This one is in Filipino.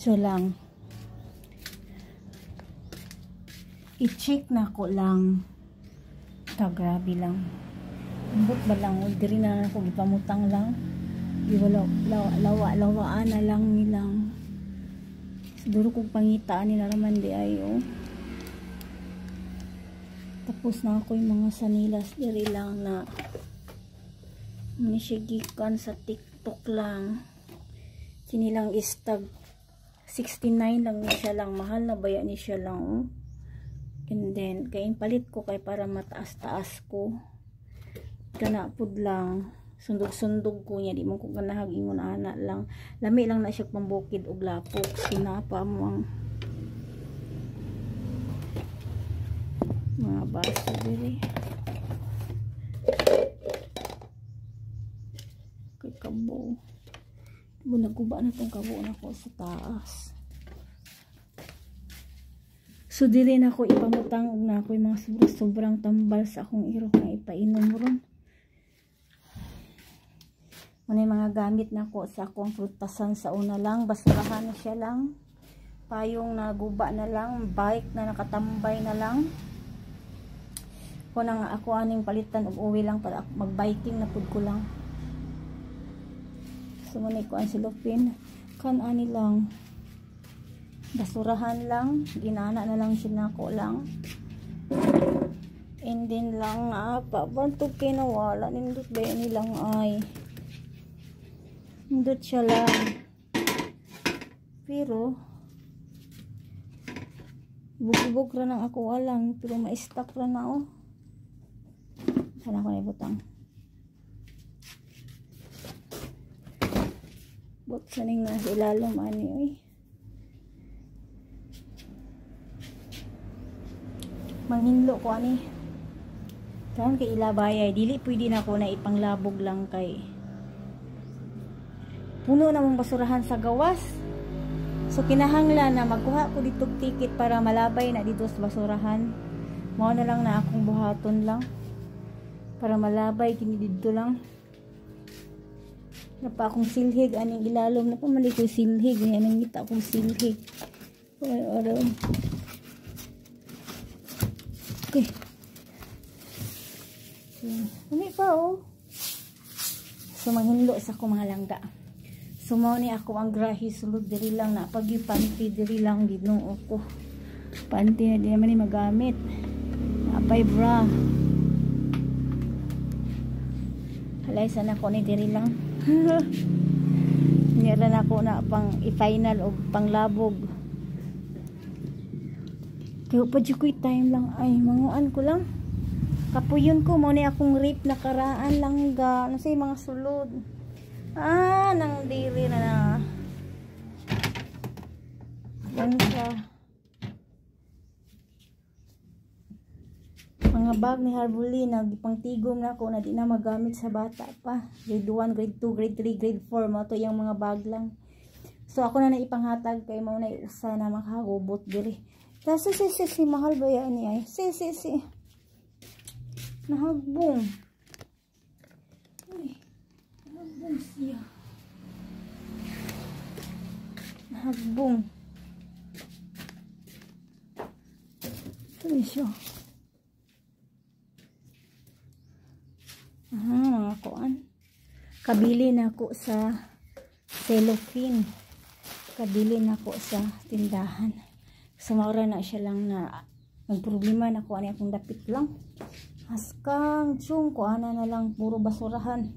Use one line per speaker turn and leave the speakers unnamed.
So lang, i-check na ko lang. Grabe lang. Ambot ba lang, diri na ako gipamutang lang. Lawaan na lang nilang. Siguro kung pangitaan nila naman di ayo. Tapos na ako yung mga sanilas diri lang na manisigikan sa TikTok lang. Sinilang istag 69 lang ni siya lang. Mahal na baya ni siya lang. Oh. And then, kaya palit ko kay para mataas-taas ko. Kanapod lang. Sundog-sundog ko niya. Di mo ko ganahag ingon ana lang. Lami lang na siya pambukid og lapok. Sinapa mo ang mga baso diri. Kay kabo. Naguba na tong kabo na ko sa taas. So dili na ako ipamutang og na ako yung mga sobrang tambal sa akong irok na ipainom ron. Muna yung mga gamit na ko sa akong frutasan sa una lang. Basurahan na siya lang. Payong naguba na lang. Bike na nakatambay na lang. Kung nang ako aning palitan og uwi lang para mag-biking na pud ko lang. So muna ko ang silupin. Kan-ani lang. Basurahan lang. Ginana na lang sinako lang. And then lang bantog kinawala. Nindot ba yan nilang ay. Nindot siya lang. Pero bug-bug ra ng ako alang. Pero ma-stuck ra na oh. Sana ko na ibutang. But saning na ilalom ani oy. Manghinlo ko ani. Kan kay ilabayay dili pwede na ko na ipanglabog lang kay puno na mong basurahan sa gawas. So kinahanglan na magkuha ko dito ticket para malabay na dito sa basurahan. Mao na lang na akong buhaton lang para malabay kini dito lang. Napa akong silhig aning ilalom na pamali ko silhig ni anang ngita akong silhig. Oy oro. Okay. Ano pa oh. So manghinlo sa ko mga langga. So mao ni ako ang grahi sulod diri lang na pag panty diri lang Ginoo ko. Panty na di naman ni magamit. Napay bra. Halay sana ko ni diri lang. Nira na ako na pang i-final o panglabog. Kaya pa di ko'y time lang ay manguan ko lang. Kapuyon ko mo ni akong rip na karaan lang ga. Ano say mga sulod. Nang diri na. Yan siya. Mga bag ni Harbuli nagpangtigom na ako na di na magamit sa bata pa. Grade 1, grade 2, grade 3, grade 4 mo to yung mga bag lang. So ako na ipanghatag kay mo na usa na makahubot diri. Tapos si mahal ba yan ni ay? Si. Nahagbong. Ay, nahagbong siya. Nahagbong. Ito siya. Mga kuan. Kabili na ako sa cellophane. Kabili na ako sa tindahan. Sumara na siya lang na nagproblema na ko ani akong dapit lang. Haskang chung ko ana na lang puro basurahan.